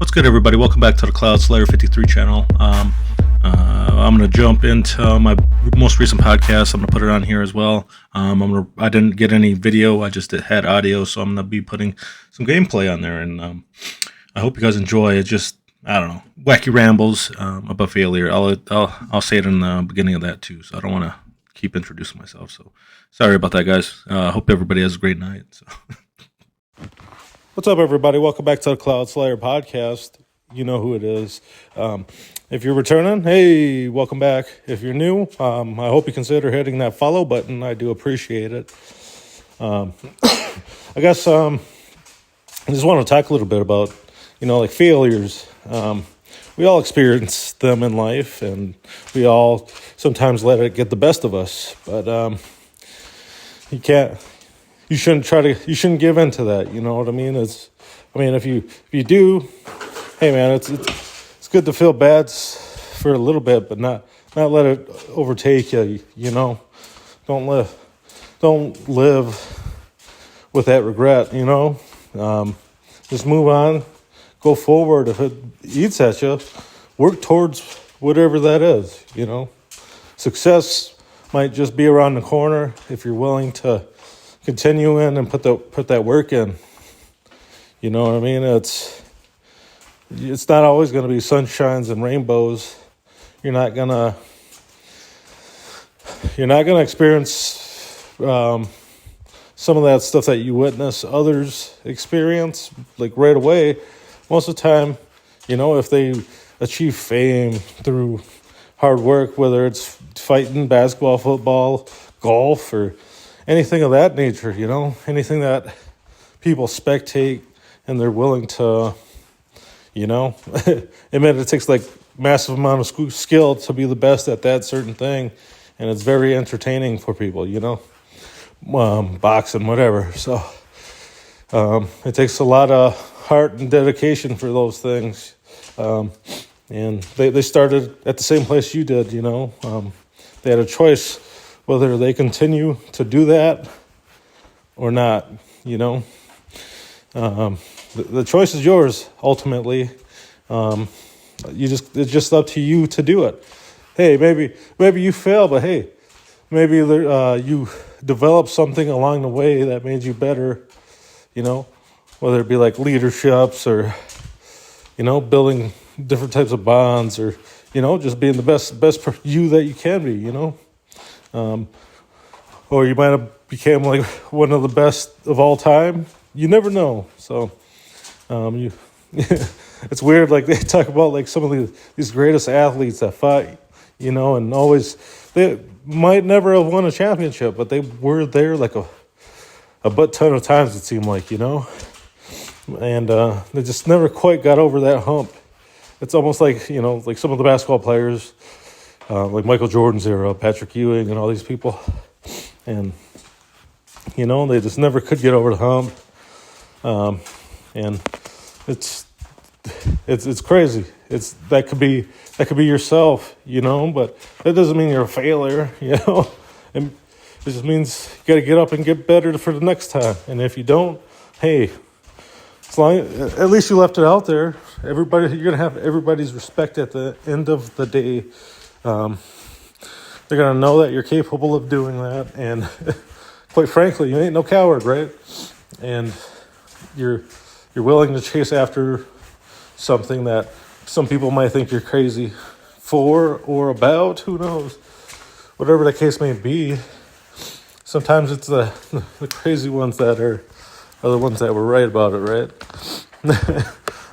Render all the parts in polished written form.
What's good, everybody? Welcome back to the Cloud Slayer 53 channel. I'm going to jump into my most recent podcast. I'm going to put it on here as well. I didn't get any video. I just had audio, so I'm going to be putting some gameplay on there, and I hope you guys enjoy it. Just, I don't know, wacky rambles about failure. I'll say it in the beginning of that too, so I don't want to keep introducing myself. So sorry about that, guys. Hope everybody has a great night. So. What's up, everybody? Welcome back to the Cloud Slayer podcast. You know who it is. If you're returning, hey, welcome back. If you're new, I hope you consider hitting that follow button. I do appreciate it. I guess I just want to talk a little bit about, like failures. We all experience them in life, and we all sometimes let it get the best of us. But you shouldn't give in to that. You know what I mean? If you do, hey man, it's good to feel bad for a little bit, but not let it overtake you. Don't live with that regret. Just move on, go forward. If it eats at you, work towards whatever that is. Success might just be around the corner if you're willing to continue in and put that work in. You know what I mean? It's not always going to be sunshines and rainbows. You're not gonna experience some of that stuff that you witness others experience like right away. Most of the time, if they achieve fame through hard work, whether it's fighting, basketball, football, golf, or anything of that nature, anything that people spectate and they're willing to, admit it takes like massive amount of skill to be the best at that certain thing. And it's very entertaining for people, boxing, whatever. So it takes a lot of heart and dedication for those things. And they started at the same place you did, they had a choice whether they continue to do that or not, The choice is yours, ultimately. It's just up to you to do it. Hey, maybe you fail, but hey, maybe you develop something along the way that made you better, whether it be like leaderships or, building different types of bonds or, just being the best you that you can be, or you might have become like one of the best of all time. You never know. So, it's weird. Like they talk about like some of these greatest athletes that fight, and always they might never have won a championship, but they were there like a butt ton of times. It seemed like, and they just never quite got over that hump. It's almost like like some of the basketball players, like Michael Jordan's era, Patrick Ewing, and all these people, and they just never could get over the hump. And it's crazy. That could be yourself, but that doesn't mean you're a failure, and it just means you got to get up and get better for the next time. And if you don't, hey, at least you left it out there. You're gonna have everybody's respect at the end of the day. They're gonna know that you're capable of doing that, and quite frankly, you ain't no coward, right? And you're willing to chase after something that some people might think you're crazy for or about. Who knows? Whatever the case may be, sometimes it's the crazy ones that are the ones that were right about it, right?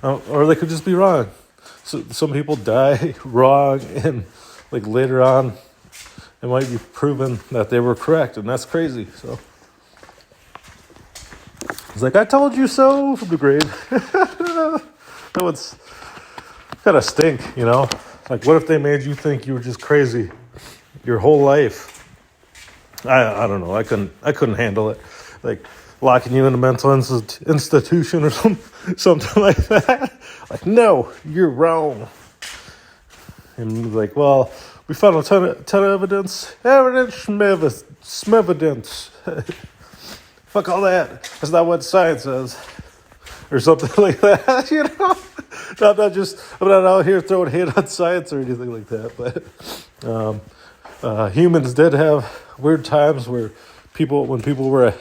Or they could just be wrong. So some people die wrong, and like later on, it might be proven that they were correct, and that's crazy. So it's like, I told you so from the grade. That would kind of stink, Like, what if they made you think you were just crazy your whole life? I don't know. I couldn't handle it. Like locking you in a mental institution or something like that. Like, no, you're wrong. And like, well, we found a ton of evidence. Smevidence. Fuck all that. That's not what science says. Or something like that, I'm not out here throwing hate on science or anything like that, but humans did have weird times where when people were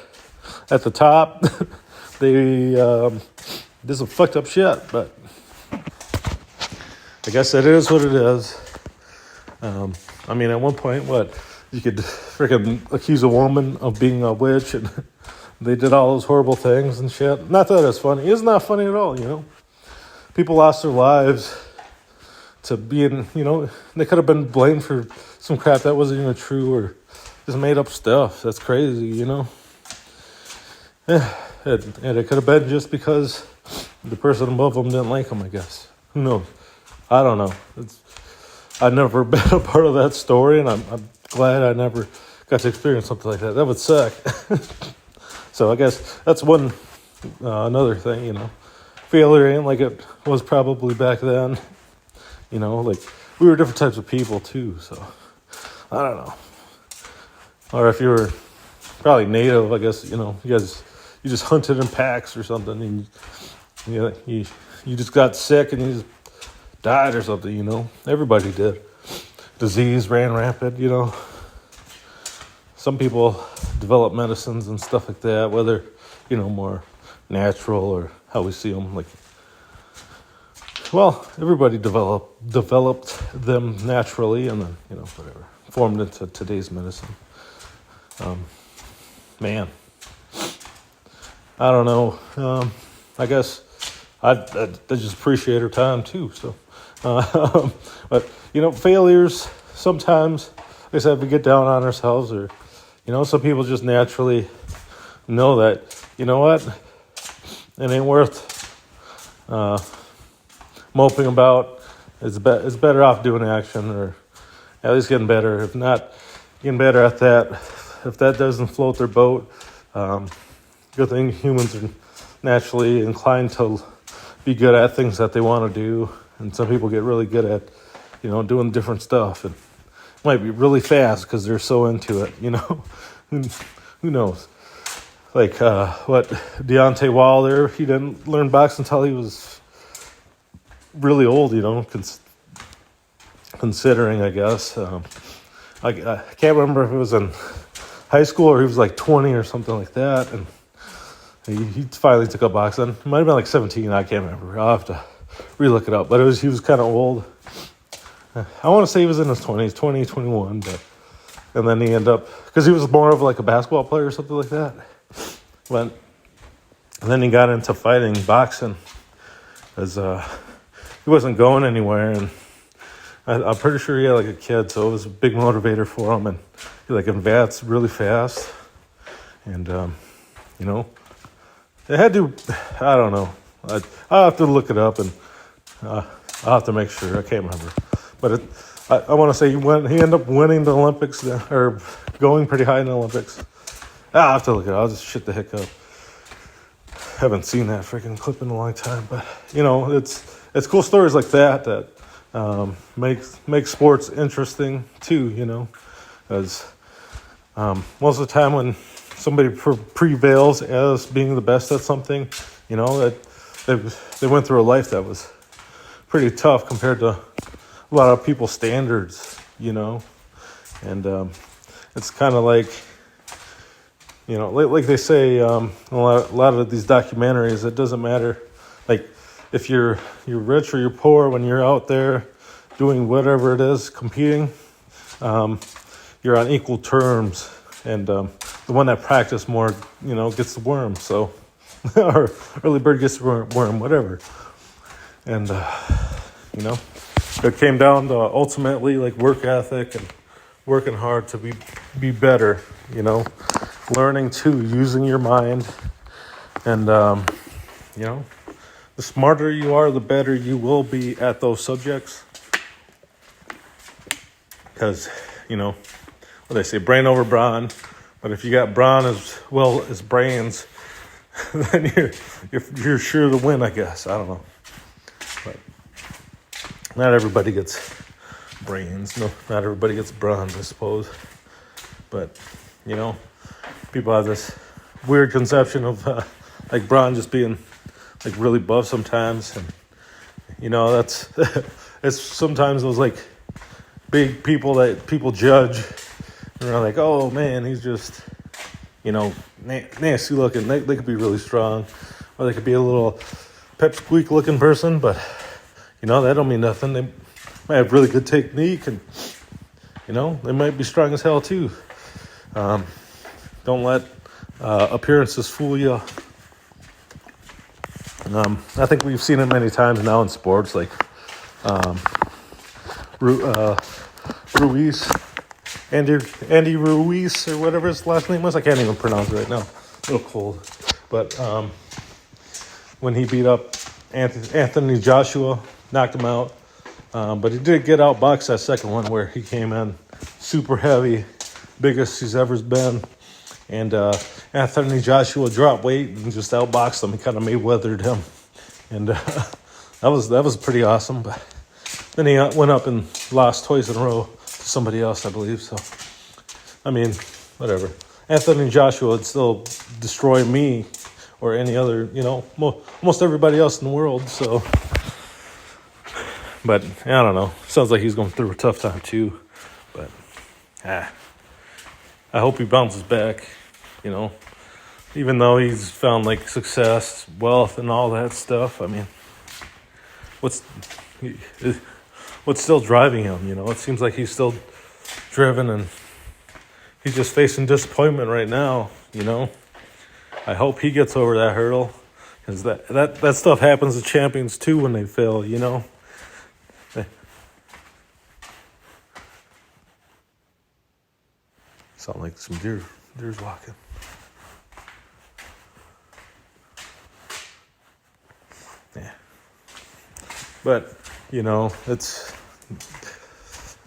at the top, they did some fucked up shit, but I guess that is what it is. I mean, at one point, you could freaking accuse a woman of being a witch, and they did all those horrible things and shit. Not that it's funny. It's not funny at all, you know. People lost their lives to being, you know, they could have been blamed for some crap that wasn't even true or just made up stuff. That's crazy, you know. And it could have been just because the person above them didn't like them, I guess. Who knows? I don't know. I've never been a part of that story, and I'm glad I never got to experience something like that. That would suck. So I guess that's another thing, you know. Failure ain't like it was probably back then. You know, like, we were different types of people, too, so I don't know. Or if you were probably native, I guess, you know, you just hunted in packs or something, and you just got sick and you just died or something, you know. Everybody did. Disease ran rampant, you know. Some people develop medicines and stuff like that, whether, you know, more natural or how we see them. Like, well, everybody developed them naturally, and then, you know, whatever, formed into today's medicine. Man, I don't know. I guess I just appreciate her time too. So, but you know, failures sometimes, like I said, we get down on ourselves, or you know, some people just naturally know that, you know what, it ain't worth moping about. It's better off doing action, or at least getting better. If not, getting better at that. If that doesn't float their boat, good thing humans are naturally inclined to be good at things that they want to do. And some people get really good at, you know, doing different stuff. And it might be really fast because they're so into it, you know. Who knows? Like, Deontay Wilder, he didn't learn boxing until he was really old, you know, considering, I guess. I can't remember if it was in high school or he was like 20 or something like that. And he finally took up boxing. It might have been like 17, I can't remember. I'll have to relook it up. But he was kind of old. I want to say he was in his 20s, 20, 21. And then he ended up, because he was more of like a basketball player or something like that. And then he got into fighting boxing because he wasn't going anywhere. And I'm pretty sure he had like a kid, so it was a big motivator for him. And he like advanced really fast. And, you know, it had to, I don't know. I'll have to look it up, and I'll have to make sure. I can't remember. But I want to say he ended up winning the Olympics, or going pretty high in the Olympics. I'll have to look it up. I'll just shit the heck up. Haven't seen that freaking clip in a long time. But, you know, it's cool stories like that make sports interesting too, you know. Because most of the time when somebody prevails as being the best at something, you know, they went through a life that was pretty tough compared to a lot of people's standards, you know. And it's kind of like, you know, like they say, a lot of these documentaries, it doesn't matter, like, if you're rich or you're poor, when you're out there doing whatever it is, competing, you're on equal terms, and the one that practiced more, you know, gets the worm. So, or early bird gets the worm, whatever. And you know, it came down to ultimately like work ethic and working hard to be better. You know, learning too, using your mind, and you know, the smarter you are, the better you will be at those subjects. Because, you know, what they say, brain over brawn. But if you got brawn as well as brains, then you're sure to win, I guess. I don't know. But not everybody gets brains. No, not everybody gets brawn, I suppose. But, you know, people have this weird conception of like brawn just being like really buff sometimes, and that's it's sometimes those like big people that people judge, and they're like, oh man, he's just nasty looking. They could be really strong, or they could be a little pipsqueak looking person, but that don't mean nothing. They might have really good technique, and they might be strong as hell too. Don't let appearances fool you. I think we've seen it many times now in sports, like Ruiz, Andy Ruiz, or whatever his last name was. I can't even pronounce it right now. A little cold. But when he beat up Anthony Joshua, knocked him out. But he did get outboxed that second one where he came in super heavy, biggest he's ever been. And Anthony Joshua dropped weight and just outboxed him. He kind of Mayweathered him. And that was pretty awesome. But then he went up and lost twice in a row to somebody else, I believe. So, I mean, whatever. Anthony Joshua would still destroy me or any other, almost everybody else in the world. So, but I don't know. Sounds like he's going through a tough time too. But, I hope he bounces back, even though he's found like success, wealth, and all that stuff. I mean, what's still driving him? It seems like he's still driven, and he's just facing disappointment right now. I hope he gets over that hurdle, because that stuff happens to champions too when they fail. Sound like some deer's walking. Yeah. But, it's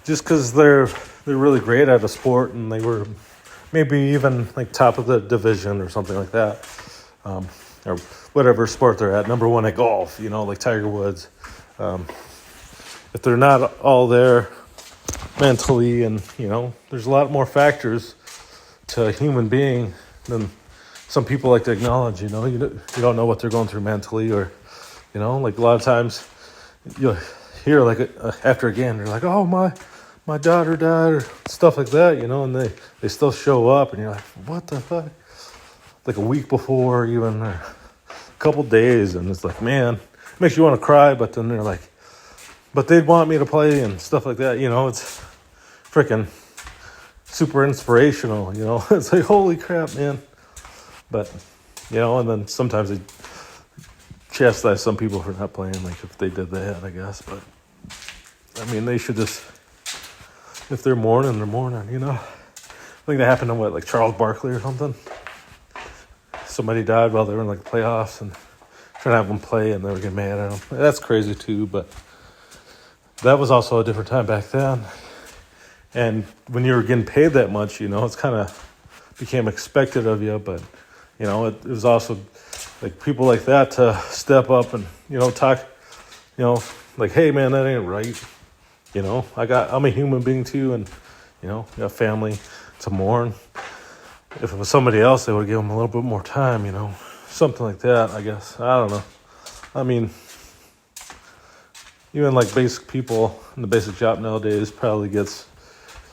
just because they're really great at a sport, and they were maybe even like top of the division or something like that, or whatever sport they're at, number one at golf, like Tiger Woods. If they're not all there mentally, and there's a lot more factors to a human being than some people like to acknowledge. You don't know what they're going through mentally, or like a lot of times you'll hear like after a game they're like, oh, my daughter died, or stuff like that, and they still show up, and you're like, what the fuck? Like a week before, even, or a couple days, and it's like, man, it makes you want to cry. But then they're like, but they'd want me to play and stuff like that. It's freaking super inspirational. It's like, holy crap, man. But and then sometimes they chastise some people for not playing, like if they did that, I guess. But I mean, they should just, if they're mourning, they're mourning. I think that happened to like Charles Barkley or something. Somebody died while they were in like the playoffs, and trying to have them play, and they were getting mad at them. That's crazy too. But that was also a different time back then. And when you were getting paid that much, it's kind of became expected of you. But, it was also like people like that to step up and, talk, like, hey, man, that ain't right. I'm a human being too, and, got family to mourn. If it was somebody else, they would give them a little bit more time, something like that, I guess. I don't know. I mean, even like basic people in the basic job nowadays probably gets,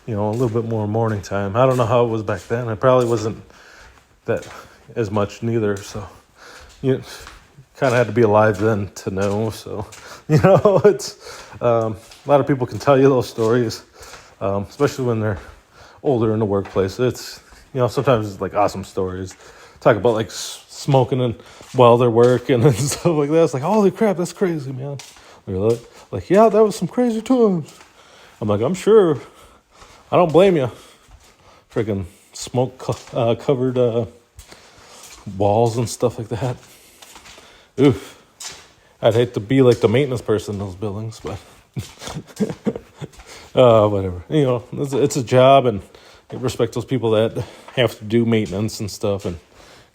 a little bit more morning time. I don't know how it was back then. It probably wasn't that as much neither. So you kind of had to be alive then to know. So, it's a lot of people can tell you those stories, especially when they're older in the workplace. It's, sometimes it's like awesome stories. Talk about like smoking and while they're working and stuff like that. It's like, holy crap, that's crazy, man. They're like, yeah, that was some crazy times. I'm like, I'm sure. I don't blame you. Freaking smoke covered walls and stuff like that. Oof. I'd hate to be like the maintenance person in those buildings, but whatever. It's a job, and I respect those people that have to do maintenance and stuff, and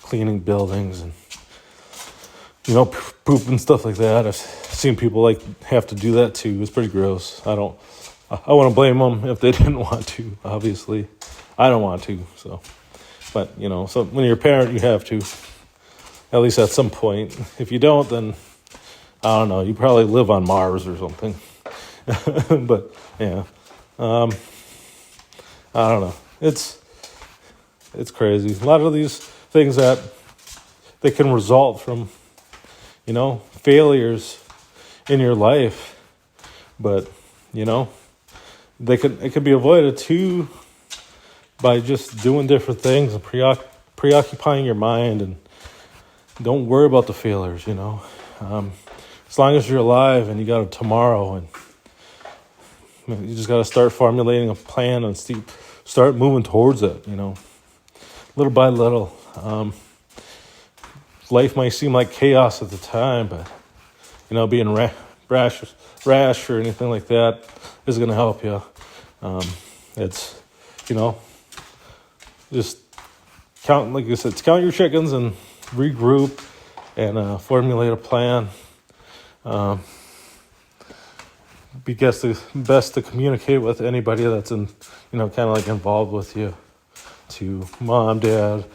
cleaning buildings, and poop and stuff like that. I've seen people like have to do that too. It's pretty gross. I wouldn't blame them if they didn't want to. Obviously, I don't want to. So, but so when you're a parent, you have to, at least at some point. If you don't, then I don't know. You probably live on Mars or something. But yeah, I don't know. It's crazy. A lot of these things that they can result from, failures in your life, but it could be avoided too by just doing different things and preoccupying your mind, and don't worry about the failures. As long as you're alive and you got a tomorrow, and you just got to start formulating a plan and start moving towards it, little by little. Life might seem like chaos at the time, but, being rash or anything like that is going to help you. It's, just count, like I said, count your chickens and regroup and formulate a plan. Be best to communicate with anybody that's kind of like involved with you, to mom, dad,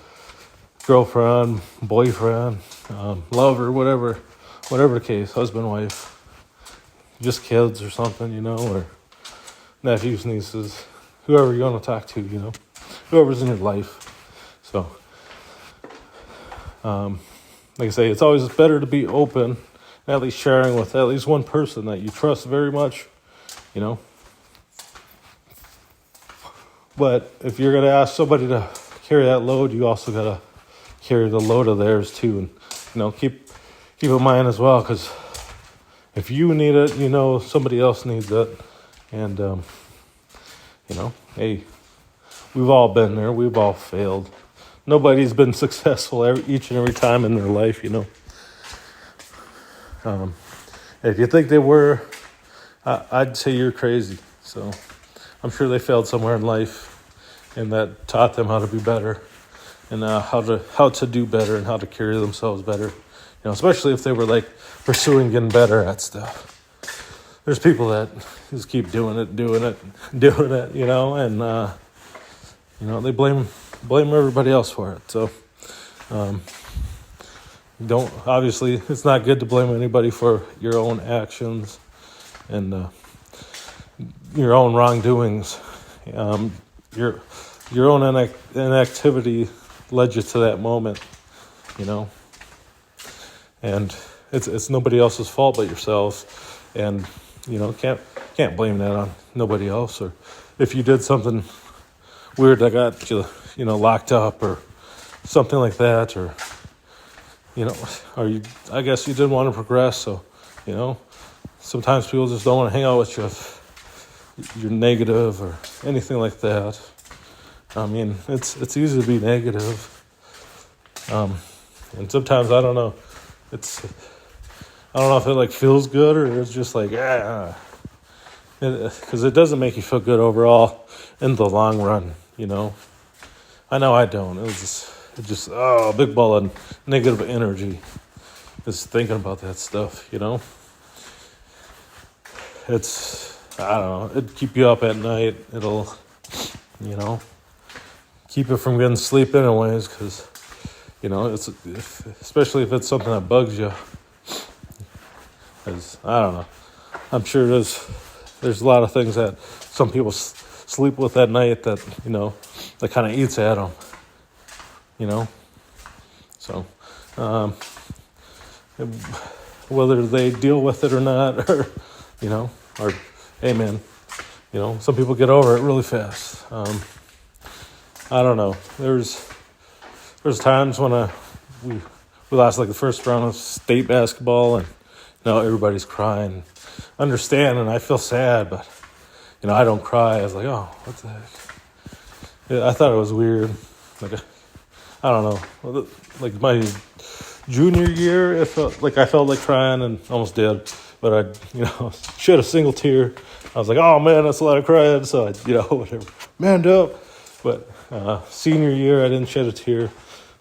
girlfriend, boyfriend, lover, whatever the case, husband, wife, just kids or something, or nephews, nieces, whoever you want to talk to, whoever's in your life. So, like I say, it's always better to be open, at least sharing with at least one person that you trust very much, But if you're going to ask somebody to carry that load, you also got to carry the load of theirs too. And, keep in mind as well, because if you need it, somebody else needs it. And, hey, we've all been there. We've all failed. Nobody's been successful each and every time in their life, If you think they were, I'd say you're crazy. So I'm sure they failed somewhere in life, and that taught them how to be better, and how to do better, and how to carry themselves better. Especially if they were like pursuing getting better at stuff. There's people that just keep doing it, and they blame everybody else for it. So obviously it's not good to blame anybody for your own actions and your own wrongdoings. Your own inactivity led you to that moment, and it's nobody else's fault but yourself. And can't blame that on nobody else. Or if you did something weird that got you locked up or something like that, or I guess you didn't want to progress. So sometimes people just don't want to hang out with you if you're negative or anything like that. I mean, it's easy to be negative, and sometimes I don't know if it like feels good, or it's just like because it doesn't make you feel good overall in the long run. I know I don't. It's just a big ball of negative energy just thinking about that stuff. It's, I don't know, it'd keep you up at night. It'll keep you from getting sleep anyways, because especially if it's something that bugs you. Because I don't know, I'm sure there's a lot of things that some people sleep with at night that that kind of eats at them. So whether they deal with it or not, or or hey man, some people get over it really fast. I don't know. There's times when we lost like the first round of state basketball, and everybody's crying. Understand, and I feel sad, but I don't cry. I was like, oh, what the heck? Yeah, I thought it was weird. Like, I don't know. Like my junior year, I felt like crying and almost did, but I shed a single tear. I was like, oh man, that's a lot of crying. So I, whatever, manned up. But senior year, I didn't shed a tear,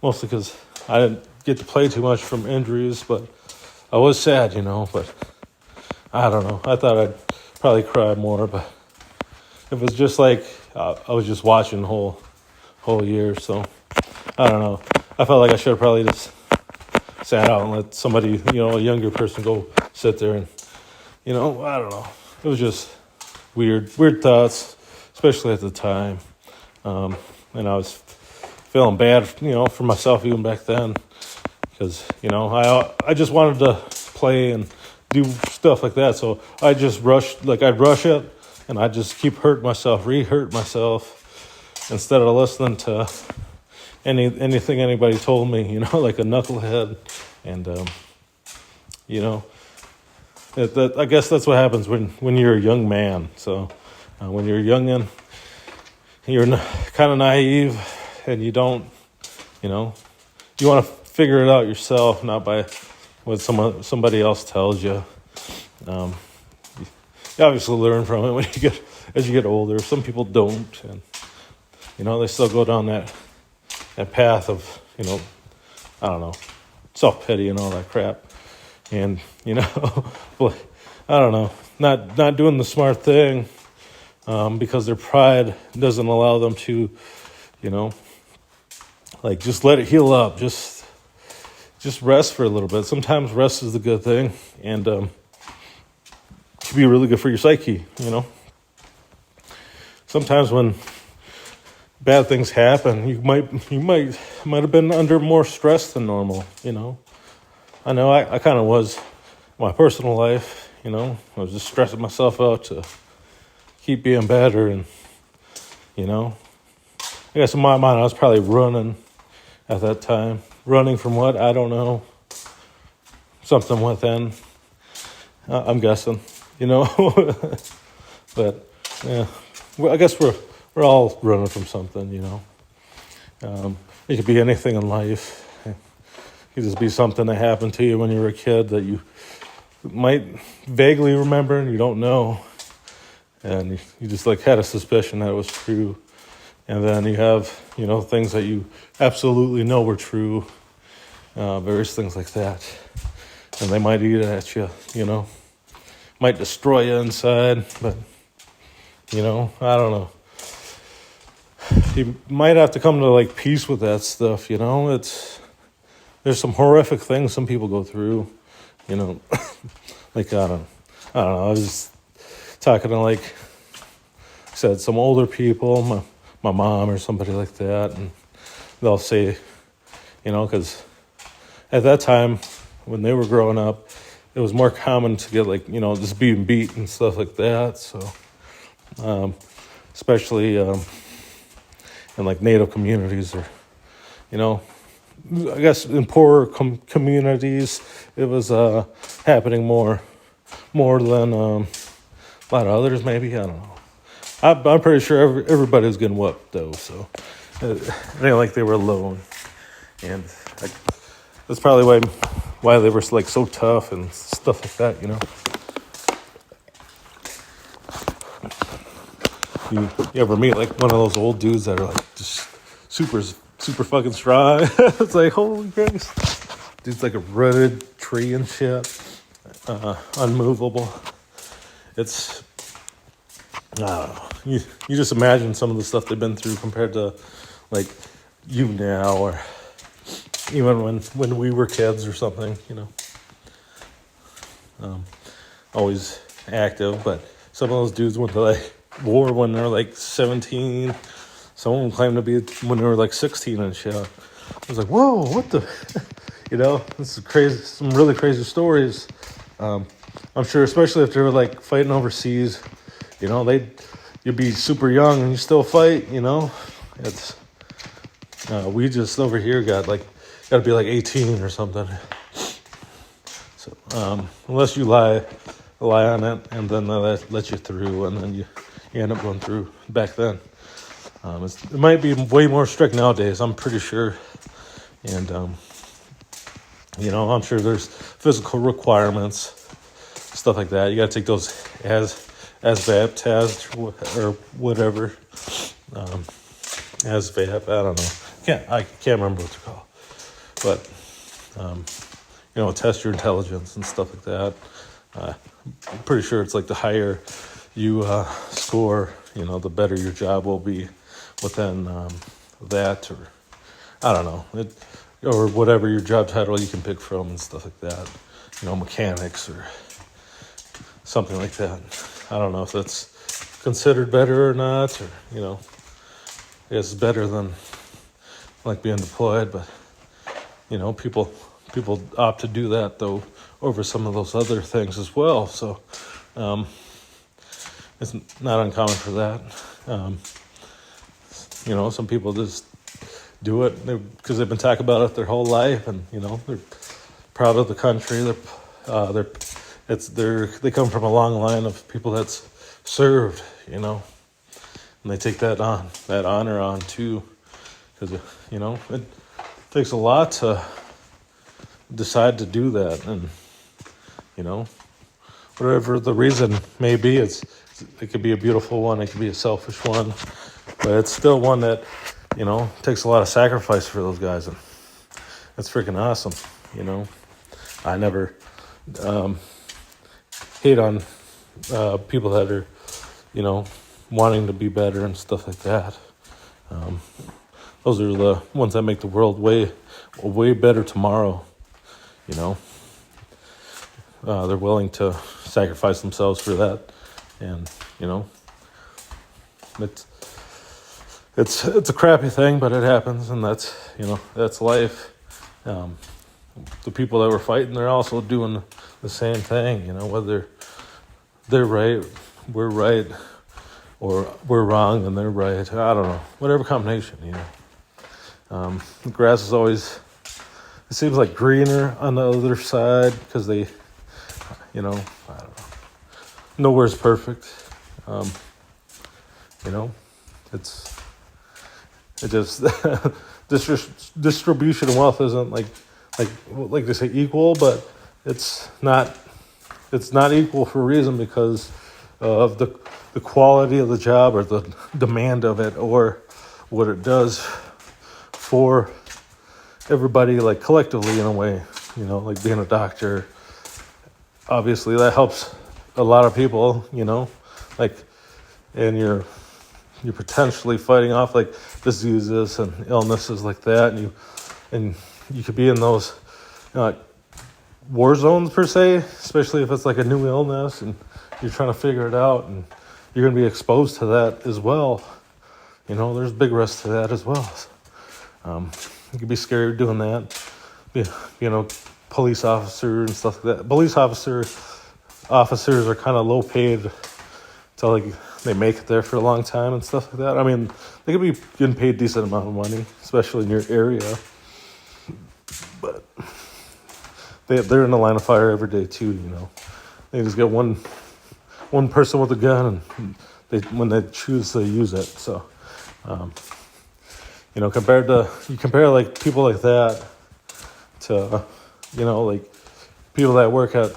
mostly because I didn't get to play too much from injuries. But I was sad, But I don't know. I thought I'd probably cry more, but it was just like I was just watching the whole year. So I don't know. I felt like I should have probably just sat out and let somebody, a younger person go sit there and, I don't know. It was just weird thoughts, especially at the time. And I was feeling bad, for myself even back then, because, I just wanted to play and do stuff like that. So I just I'd rush it, and I'd just keep hurting myself, re-hurt myself, instead of listening to anything anybody told me, like a knucklehead. And, I guess that's what happens when you're a young man. So when you're young and you're kind of naive, and you don't, you want to figure it out yourself, not by what somebody else tells you. You obviously learn from it as you get older. Some people don't, and they still go down that path of I don't know, self-pity and all that crap. And but I don't know, not doing the smart thing, because their pride doesn't allow them to, just let it heal up. Just rest for a little bit. Sometimes rest is the good thing, and it can be really good for your psyche. Sometimes when bad things happen, you might have been under more stress than normal. I know I kind of was in my personal life. I was just stressing myself out to keep being better, and I guess in my mind I was probably running at that time. Running from what? I don't know. Something within. I'm guessing, But yeah, well, I guess we're all running from something, It could be anything in life. It could just be something that happened to you when you were a kid that you might vaguely remember and you don't know. And you just had a suspicion that it was true. And then you have, things that you absolutely know were true. Various things like that. And they might eat at you, Might destroy you inside. But, I don't know. You might have to come to, peace with that stuff, There's some horrific things some people go through, I don't know. I was just talking to, I said, some older people, my mom or somebody like that, and they'll say, because at that time when they were growing up, it was more common to get just being beat and stuff like that. So, especially in Native communities, or I guess in poorer communities, it was happening more than a lot of others. Maybe, I don't know. I'm pretty sure everybody was getting whooped though, so it ain't like they were alone. And that's probably why they were so tough and stuff like that. You ever meet one of those old dudes that are just super fucking strong? It's holy Christ, dude's like a rooted tree and shit, unmovable. It's I don't know. You just imagine some of the stuff they've been through compared to you now, or even when we were kids or something. Always active, but some of those dudes went to war when they were 17. Some of them claimed to be when they were 16 and shit. I was whoa, what the, this is crazy. Some really crazy stories. I'm sure, especially if they were fighting overseas, you'd be super young and you still fight. It's we just over here got to be 18 or something. So unless you lie on it, and then they let you through, and then you end up going through. Back then, it might be way more strict nowadays, I'm pretty sure. And I'm sure there's physical requirements, stuff like that. You got to take those ASVAB test or whatever. ASVAB, I don't know. I can't remember what they're called. But test your intelligence and stuff like that. I'm pretty sure it's the higher you score, the better your job will be within that, or I don't know, or whatever your job title you can pick from and stuff like that. mechanics or something like that. I don't know if that's considered better or not, or I guess it's better than like being deployed, but people opt to do that though over some of those other things as well. So it's not uncommon for that. Some people just do it because they've been talking about it their whole life, and they're proud of the country. They come from a long line of people that's served, and they take that honor on too, because it takes a lot to decide to do that, and whatever the reason may be, it could be a beautiful one, it could be a selfish one, but it's still one that takes a lot of sacrifice for those guys, and it's freaking awesome. I never hate on people that are wanting to be better and stuff like that. Those are the ones that make the world a way better tomorrow. They're willing to sacrifice themselves for that, and it's a crappy thing, but it happens, and that's life. The people that were fighting, they're also doing the same thing. Whether they're right, we're right, or we're wrong and they're right. I don't know, whatever combination. The grass is always, it seems like, greener on the other side, because they, I don't know. Nowhere's perfect. It just distribution of wealth isn't like they say equal, but it's not equal for a reason, because of the quality of the job, or the demand of it, or what it does for everybody, like collectively in a way. Like being a doctor, obviously that helps a lot of people, and you're potentially fighting off like diseases and illnesses like that, and you could be in those war zones per se, especially if it's like a new illness and you're trying to figure it out, and you're going to be exposed to that as well. There's big risks to that as well. It could be scary doing that. Police officer and stuff like that. Police officers are kind of low paid until they make it there for a long time and stuff like that. I mean, they could be getting paid a decent amount of money, especially in your area. But they're in the line of fire every day too. They just get one person with a gun, and when they choose to use it. So, compare like people like that to like people that work at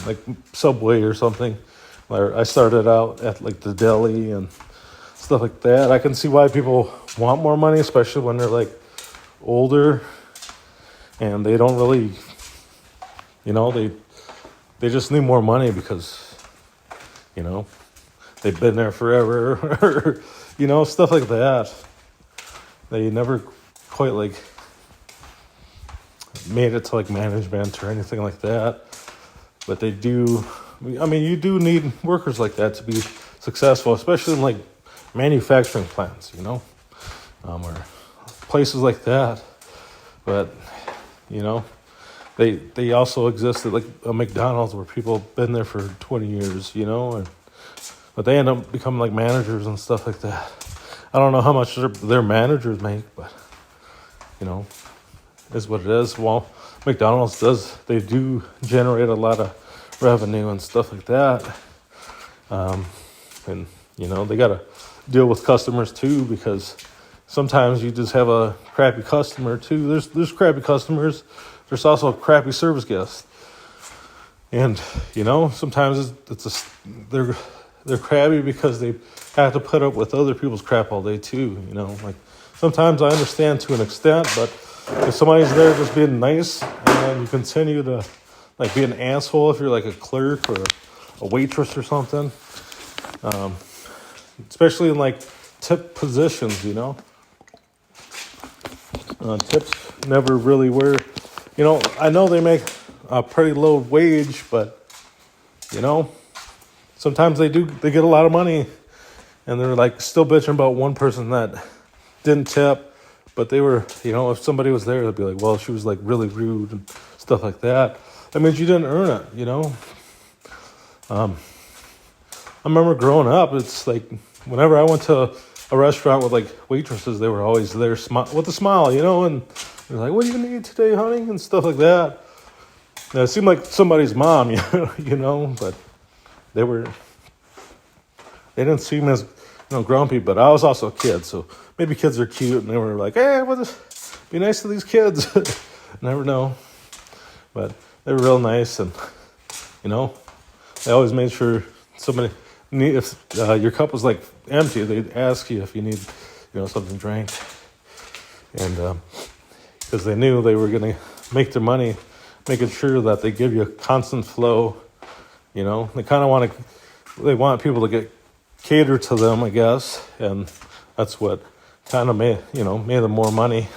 like Subway or something. Where I started out at like the deli and stuff like that. I can see why people want more money, especially when they're like older and they don't really, they just need more money because, they've been there forever, or, stuff like that. They never quite like made it to like management or anything like that, but they do. I mean, you do need workers like that to be successful, especially in like manufacturing plants, or places like that. But they also exist at like a McDonald's where people have been there for 20 years, but they end up becoming like managers and stuff like that. I don't know how much their managers make, but is what it is. Well, McDonald's they do generate a lot of revenue and stuff like that, and they got to deal with customers too, because sometimes you just have a crappy customer too. There's crappy customers. There's also crappy service guests, and sometimes they're crabby because they have to put up with other people's crap all day too. Like sometimes I understand to an extent, but if somebody's there just being nice and you continue to like be an asshole if you're like a clerk or a waitress or something, especially in like tip positions, tips never really were, I know they make a pretty low wage, but sometimes they get a lot of money, and they're like still bitching about one person that didn't tip, but they were, if somebody was there, they'd be like, well, she was like really rude and stuff like that. That means you didn't earn it, I remember growing up, it's like whenever I went to a restaurant with like waitresses, they were always there with a smile, and they're like, what do you need today, honey? And stuff like that. And it seemed like somebody's mom, but they didn't seem as, grumpy, but I was also a kid, so maybe kids are cute, and they were like, hey, be nice to these kids. Never know. But they were real nice, and, they always made sure if your cup was like empty, they'd ask you if you need, something drank. And because they knew they were going to make their money, making sure that they give you a constant flow. They kind of they want people to get catered to them, I guess, and that's what kind of made them more money,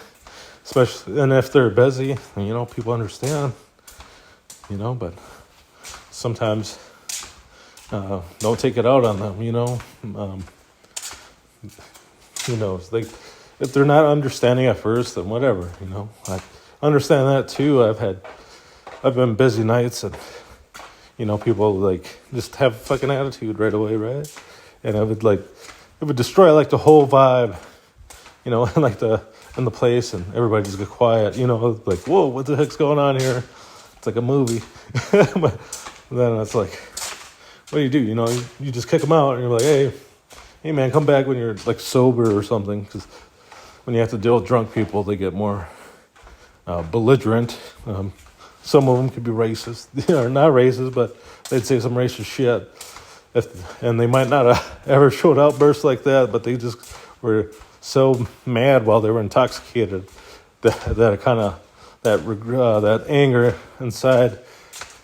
especially, and if they're busy, people understand, but sometimes don't take it out on them, who knows, if they're not understanding at first, then whatever, I understand that too. I've been busy nights, and people like just have a fucking attitude right away, right? And it would destroy like the whole vibe, and like in the place, and everybody just get quiet, like, whoa, what the heck's going on here? It's like a movie. But then it's like, what do? You just kick them out, and you're like, hey man, come back when you're like sober or something, because when you have to deal with drunk people, they get more belligerent. Some of them could be racist, or not racist, but they'd say some racist shit. And they might not have ever showed outbursts like that, but they just were so mad while they were intoxicated that kind of that anger inside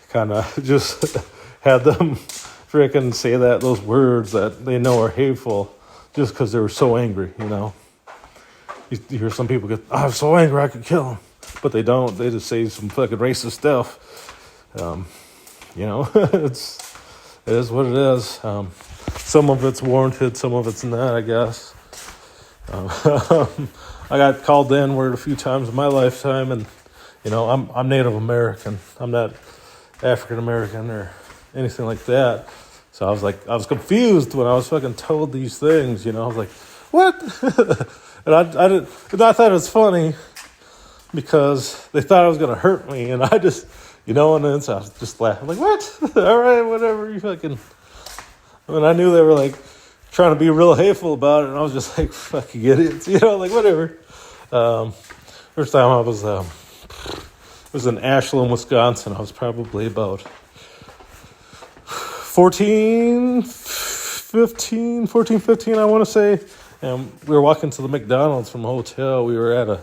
kind of just had them freaking say those words that they know are hateful just because they were so angry. You hear some people get, I'm so angry I could kill him, but they don't. They just say some fucking racist stuff. It is what it is. Some of it's warranted, some of it's not, I guess. I got called the N-word a few times in my lifetime, and I'm Native American. I'm not African American or anything like that. So I was confused when I was fucking told these things. I was like, what? And I thought it was funny because they thought it was gonna hurt me, and I just. And then so I was just laughing, like, what? All right, whatever, you fucking... I knew they were, like, trying to be real hateful about it, and I was just like, fucking idiots, like, whatever. First time I was, it was in Ashland, Wisconsin. I was probably about 14, 15, I want to say. And we were walking to the McDonald's from a hotel. We were at a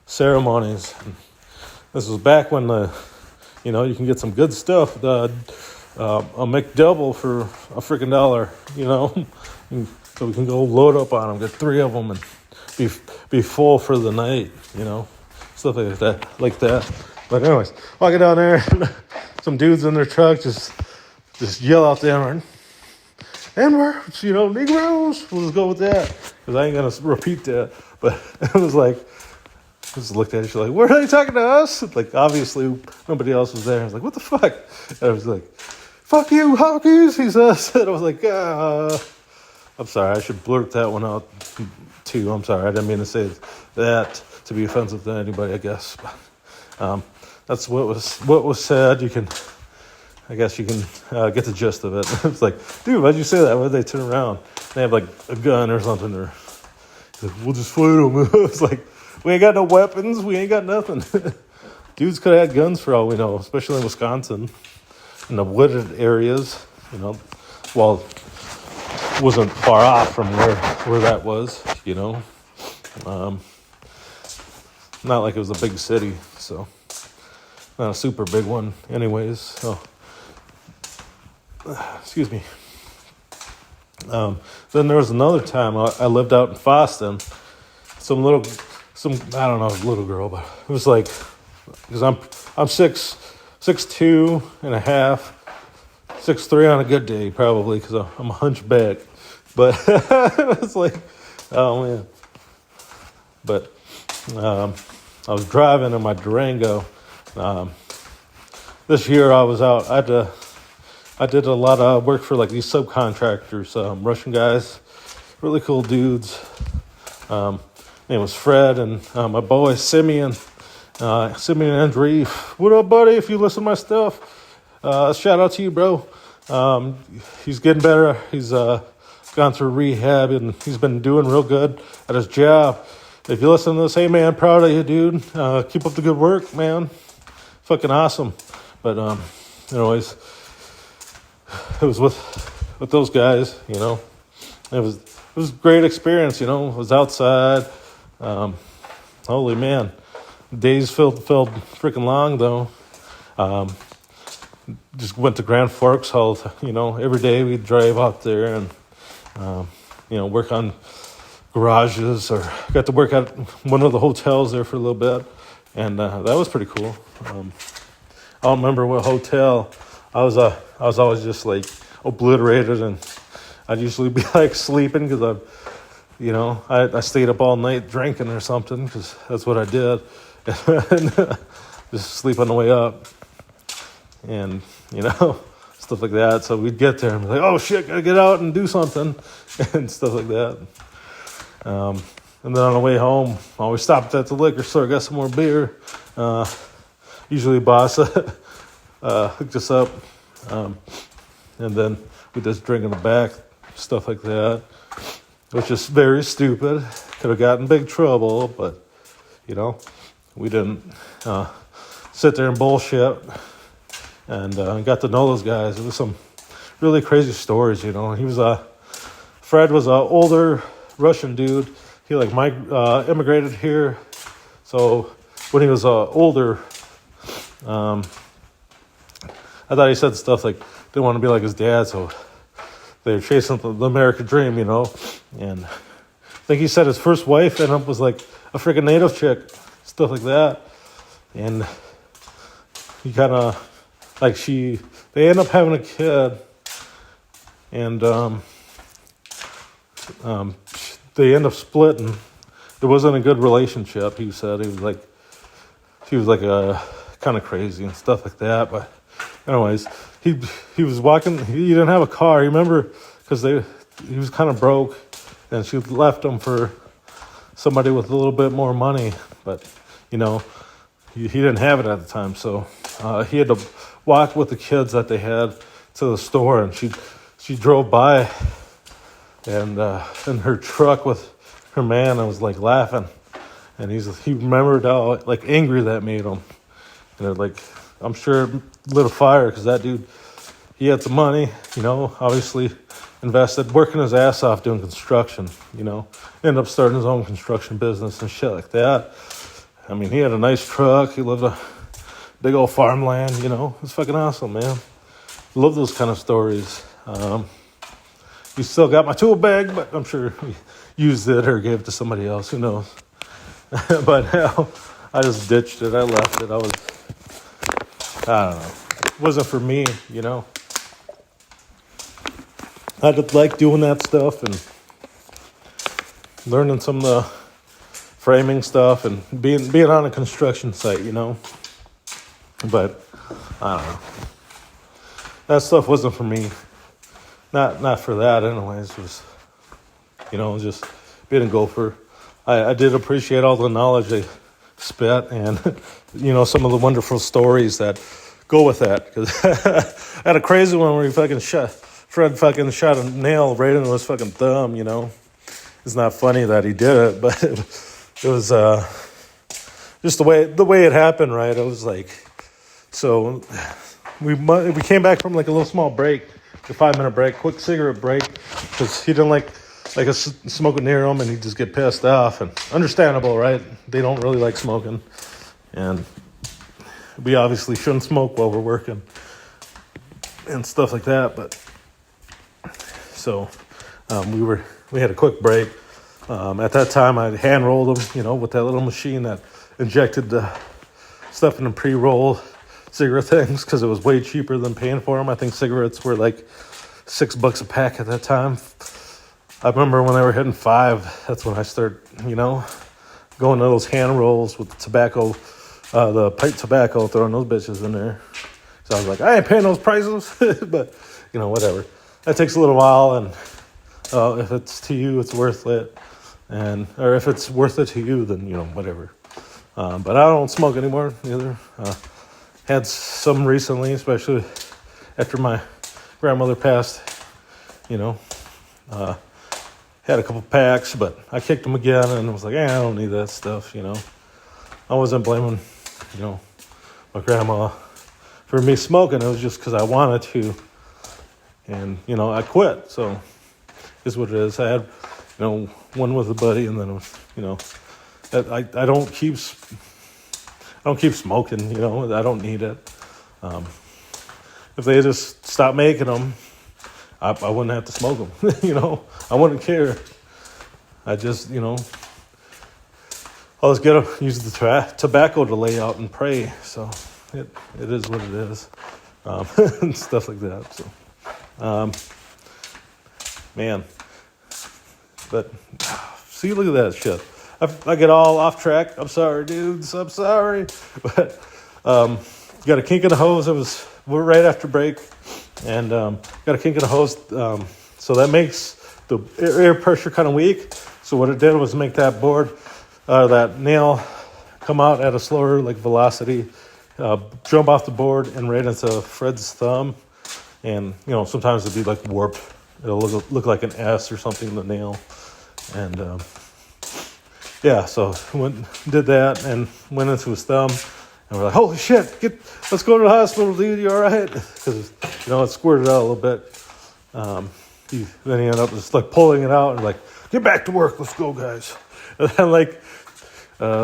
ceremonies. And this was back when you can get some good stuff. A McDouble for a freaking $1, so we can go load up on them, get 3 of them, and be full for the night, stuff like that. But anyways, walking down there, some dudes in their truck just yell out the N-word. N-words, Negroes. We'll just go with that because I ain't gonna repeat that. But it was like. Just looked at it, she's like, were they talking to us? Like, obviously, nobody else was there. I was like, what the fuck? And I was like, fuck you, Hawkies, he says. And I was like, I'm sorry, I should blurt that one out, too. I'm sorry, I didn't mean to say that to be offensive to anybody, I guess. But, that's what was said. I guess you can get the gist of it. It's like, dude, why'd you say that? Why'd they turn around? They have, like, a gun or something. Or, like, we'll just fight them. It's like, we ain't got no weapons. We ain't got nothing. Dudes could have had guns for all we know, especially in Wisconsin, in the wooded areas. Well, wasn't far off from where that was. Not like it was a big city, so not a super big one, anyways. So, excuse me. Then there was another time I lived out in Boston. I don't know, little girl, but it was like, because I'm 6 6'2" and a half, 6'3" on a good day, probably, because I'm a hunchback. But it's like, oh man. But I was driving in my Durango. This year I was out. I did a lot of work for like these subcontractors, Russian guys, really cool dudes. Name was Fred, and my boy Simeon Andreef. What up, buddy? If you listen to my stuff, shout out to you, bro. He's getting better. He's gone through rehab, and he's been doing real good at his job. If you listen to this, hey man, proud of you, dude. Keep up the good work, man. Fucking awesome. But anyways, it was with those guys, you know. It was a great experience, you know. It was outside. Holy man, days felt freaking long though. Just went to Grand Forks, you know, every day we'd drive out there and you know, work on garages, or got to work at one of the hotels there for a little bit, and that was pretty cool. I don't remember what hotel. I was always just like obliterated, and I'd usually be like sleeping because I stayed up all night drinking or something, because that's what I did. And just sleep on the way up, and you know, stuff like that. So we'd get there and be like, oh shit, gotta get out and do something, and stuff like that. And then on the way home, I always stopped at the liquor store, got some more beer. Usually boss hooked us up, and then we just drink in the back, stuff like that, which is very stupid. Could have gotten in big trouble, but you know, we didn't sit there and bullshit, and got to know those guys. It was some really crazy stories, you know. Fred was an older Russian dude. He immigrated here, so when he was older, I thought he said stuff like didn't want to be like his dad, so they were chasing the American dream, you know. And I think he said his first wife ended up was like a freaking native chick, stuff like that. And he kind of they end up having a kid, and they end up splitting. It wasn't a good relationship. He said she was like a kind of crazy and stuff like that. But anyways, he was walking. He didn't have a car. You remember, because he was kind of broke, and she left him for somebody with a little bit more money. But you know, he didn't have it at the time, so he had to walk with the kids that they had to the store, and she drove by, and in her truck with her man, I was like laughing, and he remembered how like angry that made him, and I'm sure it lit a fire, because that dude, he had some money, you know, obviously invested, working his ass off doing construction, you know, ended up starting his own construction business and shit like that. I mean, he had a nice truck, he lived a big old farmland, you know. It's fucking awesome, man. Love those kind of stories. He still got my tool bag, but I'm sure he used it or gave it to somebody else, who knows. But hell, I just ditched it, I left it. I don't know. It wasn't for me, you know. I just like doing that stuff and learning some of the framing stuff and being on a construction site, you know. But I don't know. That stuff wasn't for me. Not for that, anyways. It was, you know, just being a gopher. I did appreciate all the knowledge they spit, and you know, some of the wonderful stories that go with that. Because I had a crazy one where Fred fucking shot a nail right into his fucking thumb. You know, it's not funny that he did it, but it was just the way it happened. Right? It was like, so we came back from like a little small break, a 5-minute break, quick cigarette break, because he didn't like us smoking near him, and he'd just get pissed off, and understandable, right? They don't really like smoking, and we obviously shouldn't smoke while we're working and stuff like that. But so we had a quick break. At that time, I hand rolled them, you know, with that little machine that injected the stuff in the pre-roll cigarette things because it was way cheaper than paying for them. I think cigarettes were like $6 a pack at that time. I remember when they were hitting $5. That's when I started, going to those hand rolls with the tobacco, the pipe tobacco, throwing those bitches in there. So I was like, I ain't paying those prices, but whatever. That takes a little while, and if it's to you, it's worth it, or if it's worth it to you, then whatever. But I don't smoke anymore either. Had some recently, especially after my grandmother passed. Had a couple packs, but I kicked them again, and was like, I don't need that stuff. I wasn't blaming, my grandma for me smoking. It was just because I wanted to, and I quit. So is what it is. I had one with a buddy, and then I don't keep smoking. I don't need it. If they just stopped making them, I wouldn't have to smoke them. I wouldn't care. I just I'll just use the tobacco to lay out and pray. So it is what it is, and stuff like that. So, man, but see, look at that shit. I get all off track. I'm sorry, dudes. I'm sorry, but got a kink in the hose. We're right after break, and got a kink in the hose. So that makes the air pressure kind of weak. So what it did was make that board, that nail, come out at a slower velocity, jump off the board and right into Fred's thumb. And sometimes it'd be warped. It'll look like an S or something in the nail. And so did that and went into his thumb. And we're like, holy shit, let's go to the hospital, dude. You all right? Because, it squirted out a little bit. Then he ended up just pulling it out and get back to work. Let's go, guys. And then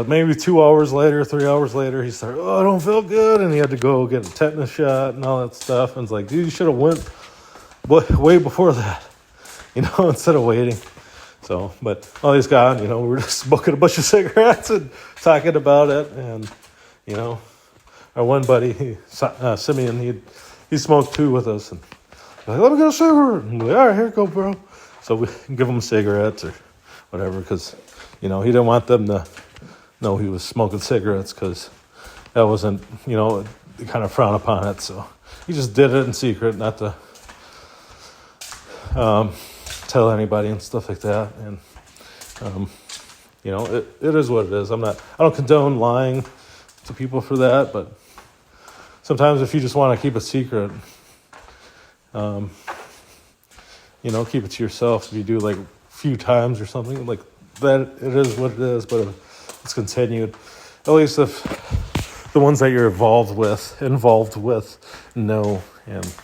maybe 2 hours later, 3 hours later, he started, I don't feel good. And he had to go get a tetanus shot and all that stuff. And it's like, dude, you should have went way before that, instead of waiting. So, but all he's gone, we were just smoking a bunch of cigarettes and talking about it. And, our one buddy, Simeon, he smoked two with us. And like, let me get a cigarette. And we're like, all right, here you go, bro. So we give him cigarettes or whatever because, he didn't want them to know he was smoking cigarettes because that wasn't, they kind of frown upon it. So he just did it in secret, not to tell anybody and stuff like that. And, it is what it is. I don't condone lying to people for that, but sometimes if you just want to keep a secret, keep it to yourself. If you do a few times or something like that, it is what it is, but it's continued. At least if the ones that you're involved with know, and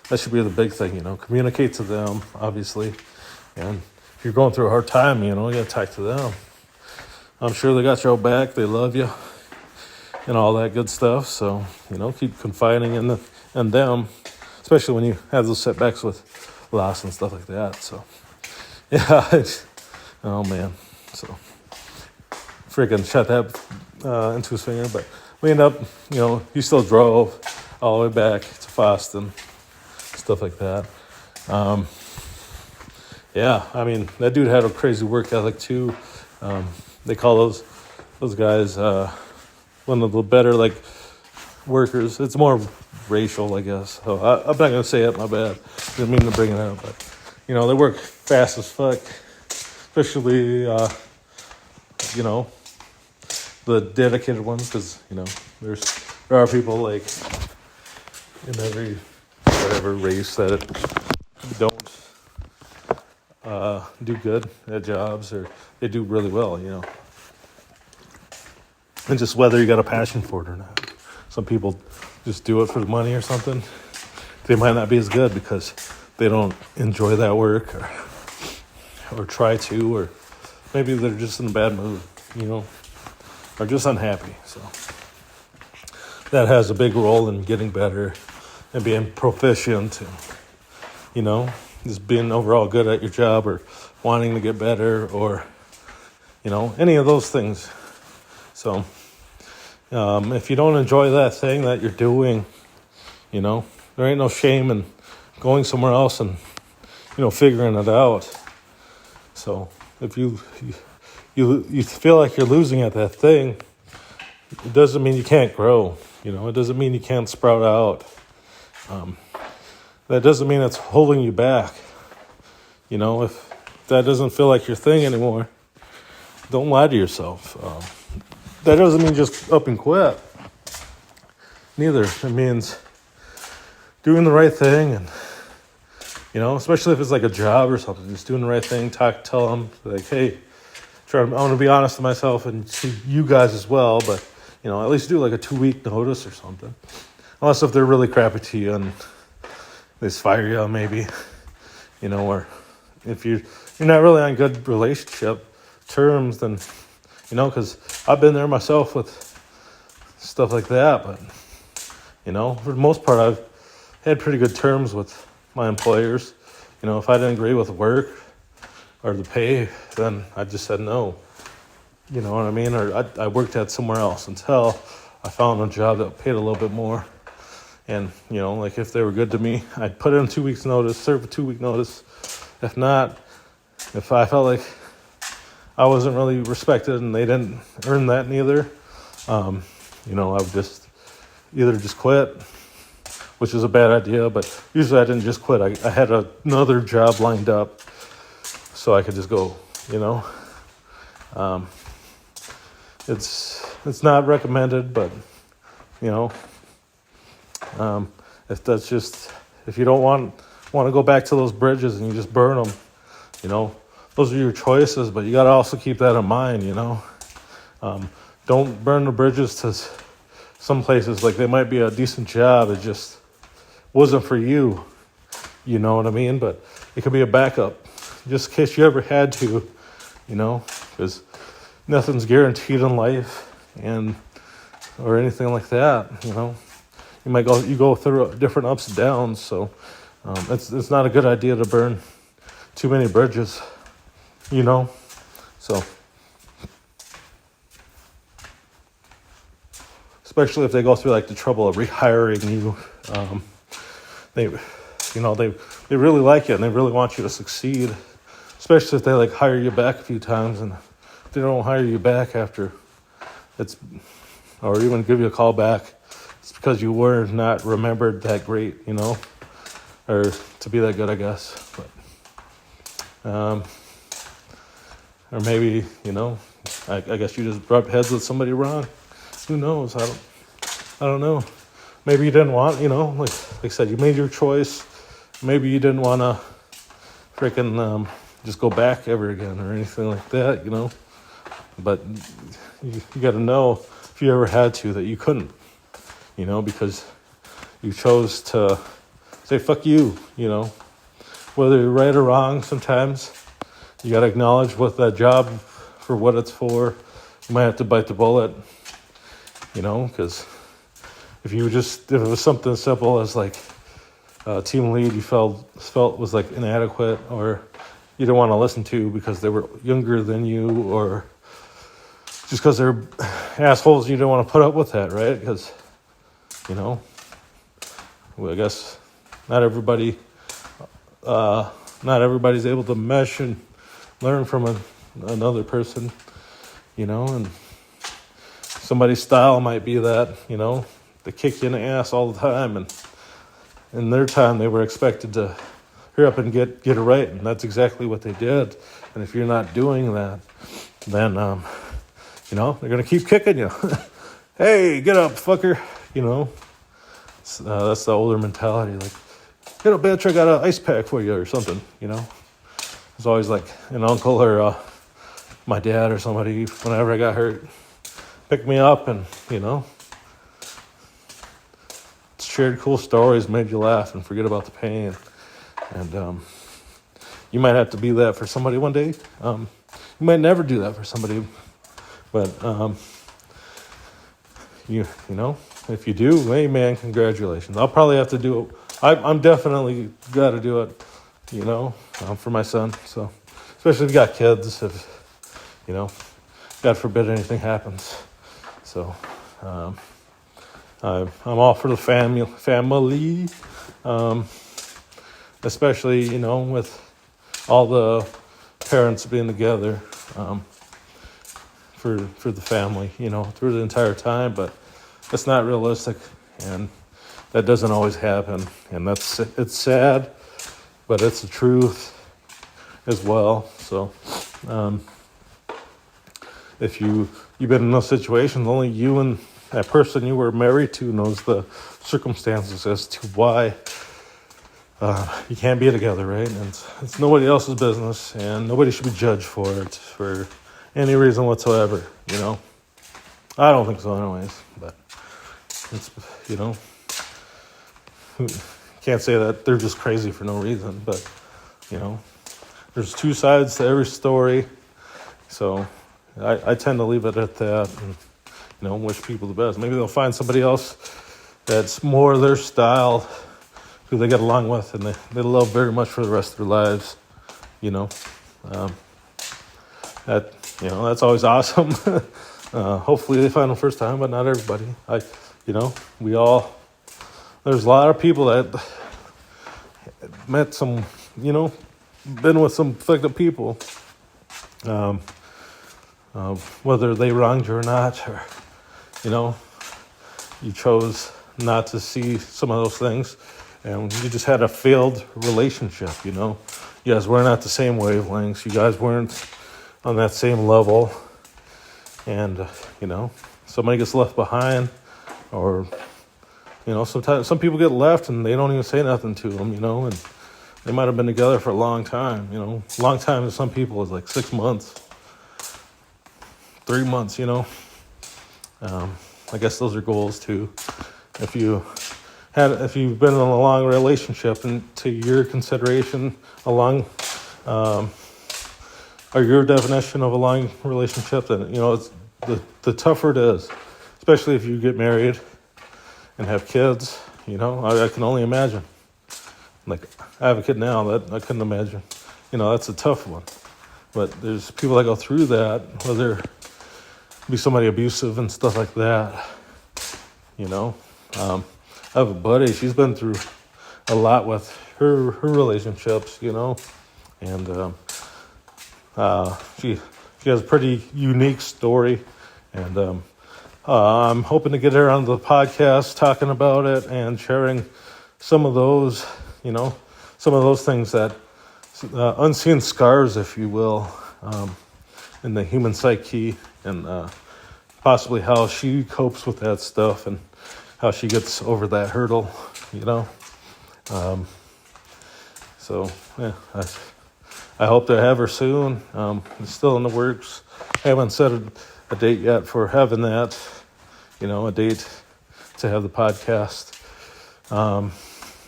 that should be the big thing, communicate to them, obviously. And if you're going through a hard time, you got to talk to them. I'm sure they got your back. They love you and all that good stuff. So, keep confiding in them, especially when you have those setbacks with loss and stuff like that. So, yeah. Oh, man. So, freaking shot that into his finger. But we end up, he still drove all the way back to Boston, stuff like that. Yeah, I mean, that dude had a crazy work ethic too. They call those guys one of the better workers. It's more racial, I guess. So I'm not gonna say it. My bad. Didn't mean to bring it up, but they work fast as fuck, especially the dedicated ones, because there are people in every whatever race that don't do good at jobs, or they do really well, and just whether you got a passion for it or not. Some people just do it for the money or something. They might not be as good because they don't enjoy that work, or try to, or maybe they're just in a bad mood, or just unhappy. So that has a big role in getting better and being proficient, and just being overall good at your job, or wanting to get better, or any of those things. So If you don't enjoy that thing that you're doing, there ain't no shame in going somewhere else and, figuring it out. So if you feel like you're losing at that thing, it doesn't mean you can't grow. It doesn't mean you can't sprout out. That doesn't mean it's holding you back. If that doesn't feel like your thing anymore, don't lie to yourself. That doesn't mean just up and quit. Neither. It means doing the right thing, and especially if it's like a job or something, just doing the right thing. Tell them like, hey, I want to be honest with myself and to you guys as well, but at least do like a 2-week notice or something. Unless if they're really crappy to you and they just fire you, maybe, or if you're not really on good relationship terms, then, because I've been there myself with stuff like that, but, for the most part, I've had pretty good terms with my employers. If I didn't agree with work or the pay, then I just said no. You know what I mean? Or I worked at somewhere else until I found a job that paid a little bit more. And, like if they were good to me, I'd put in 2 weeks notice, serve a 2-week notice. If not, if I felt like I wasn't really respected and they didn't earn that neither, I would just either just quit, which is a bad idea, but usually I didn't just quit. I had another job lined up so I could just go, It's not recommended, but, if you don't want to go back to those bridges and you just burn them, those are your choices, but you got to also keep that in mind, don't burn the bridges to some places. Like they might be a decent job, it just wasn't for you, you know what I mean? But it could be a backup, just in case you ever had to, because nothing's guaranteed in life, or anything like that, you go through different ups and downs, so it's not a good idea to burn too many bridges, so especially if they go through like the trouble of rehiring you, they really like you and they really want you to succeed, especially if they like hire you back a few times, and if they don't hire you back after or even give you a call back, it's because you were not remembered that great, or to be that good, I guess. But, or maybe, I guess you just rubbed heads with somebody wrong. Who knows? I don't know. Maybe you didn't want, like I said, you made your choice. Maybe you didn't want to freaking just go back ever again or anything like that, But you got to know if you ever had to that you couldn't, because you chose to say, fuck you, Whether you're right or wrong, sometimes you got to acknowledge what that job for what it's for. You might have to bite the bullet, because if it was something simple as like a team lead you felt was like inadequate, or you didn't want to listen to because they were younger than you, or just because they're assholes, you don't want to put up with that, right? Because, I guess not everybody's able to mesh and learn from another person, and somebody's style might be that, they kick you in the ass all the time, and in their time they were expected to hurry up and get it right, and that's exactly what they did. And if you're not doing that, then they're going to keep kicking you. Hey, get up, fucker. That's the older mentality. Like, get up, bitch, I got an ice pack for you or something, It's always like an uncle or my dad or somebody, whenever I got hurt, picked me up and, shared cool stories, made you laugh and forget about the pain. And you might have to be that for somebody one day. You might never do that for somebody. But, if you do, hey, man, congratulations. I'll probably have to do it. I'm definitely got to do it, for my son. So, especially if you got kids, if, God forbid anything happens. So, I'm all for the family, especially, with all the parents being together for the family, through the entire time. But it's not realistic, and that doesn't always happen. And it's sad, but it's the truth as well. So if you've been in those situations, only you and that person you were married to knows the circumstances as to why you can't be together, right? And it's nobody else's business, and nobody should be judged for it for any reason whatsoever, I don't think so anyways, but it's, can't say that they're just crazy for no reason, but, there's two sides to every story, so I tend to leave it at that, and, wish people the best. Maybe they'll find somebody else that's more their style, who they get along with, and they love very much for the rest of their lives, that's always awesome. Hopefully they find them first time, but not everybody. There's a lot of people that met some, been with some fucked up people, whether they wronged you or not, or, you chose not to see some of those things, and you just had a failed relationship, You guys weren't at the same wavelengths. You guys weren't on that same level. And, somebody gets left behind, or, sometimes some people get left and they don't even say nothing to them, and they might have been together for a long time, Long time to some people is like 6 months, 3 months, I guess those are goals too. If you've been in a long relationship, and to your consideration, or your definition of a long relationship, then it's the tougher it is, especially if you get married and have kids. I can only imagine. Like, I have a kid now that I couldn't imagine. That's a tough one. But there's people that go through that, whether it be somebody abusive and stuff like that. I have a buddy. She's been through a lot with her relationships. And she has a pretty unique story, and I'm hoping to get her on the podcast talking about it and sharing some of those, some of those things that unseen scars, if you will, in the human psyche, and possibly how she copes with that stuff and how she gets over that hurdle, So yeah, I hope to have her soon. It's still in the works. I haven't set a date yet for having that, a date to have the podcast.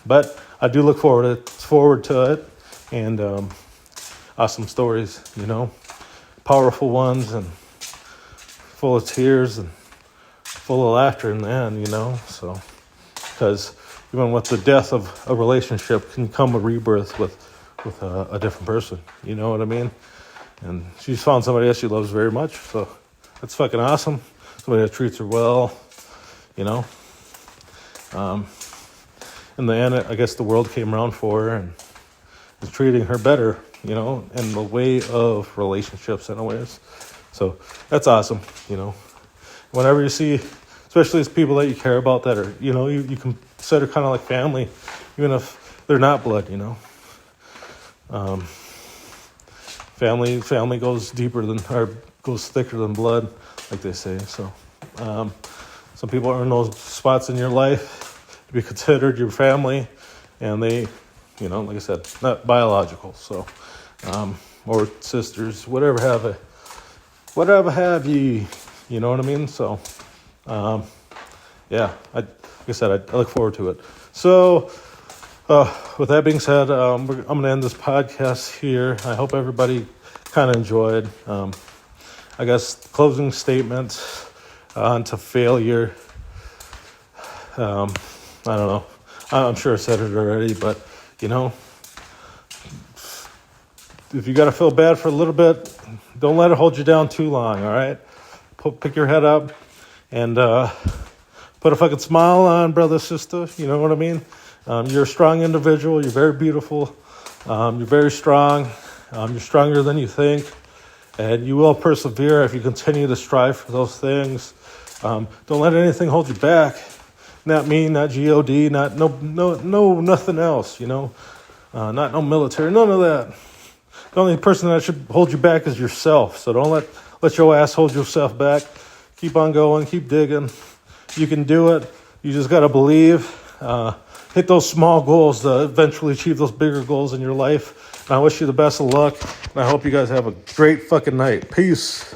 But I do look forward to it, and awesome stories, powerful ones, and full of tears and full of laughter in the end, So, because even with the death of a relationship can come a rebirth with a different person, you know what I mean? And she's found somebody else she loves very much, so that's fucking awesome. Somebody that treats her well, In the end, I guess the world came around for her and is treating her better, in the way of relationships anyways. So that's awesome, Whenever you see, especially as people that you care about that are, you consider kind of like family, even if they're not blood, Family goes deeper than, or goes thicker than blood, like they say. So, some people are in those spots in your life to be considered your family, and they, like I said, not biological. So, or sisters, whatever have ye, you know what I mean? So, yeah, like I said, I look forward to it. So, with that being said, I'm going to end this podcast here. I hope everybody kind of enjoyed. I guess closing statements onto failure. I don't know. I'm sure I said it already, but, if you got to feel bad for a little bit, don't let it hold you down too long, all right? Pick your head up and put a fucking smile on, brother, sister. You know what I mean? You're a strong individual. You're very beautiful. You're very strong. You're stronger than you think. And you will persevere if you continue to strive for those things. Don't let anything hold you back. Not me, not God, not no nothing else, you know. Not no military, none of that. The only person that should hold you back is yourself. So don't let your ass hold yourself back. Keep on going, keep digging. You can do it. You just gotta believe. Hit those small goals to eventually achieve those bigger goals in your life. And I wish you the best of luck. And I hope you guys have a great fucking night. Peace.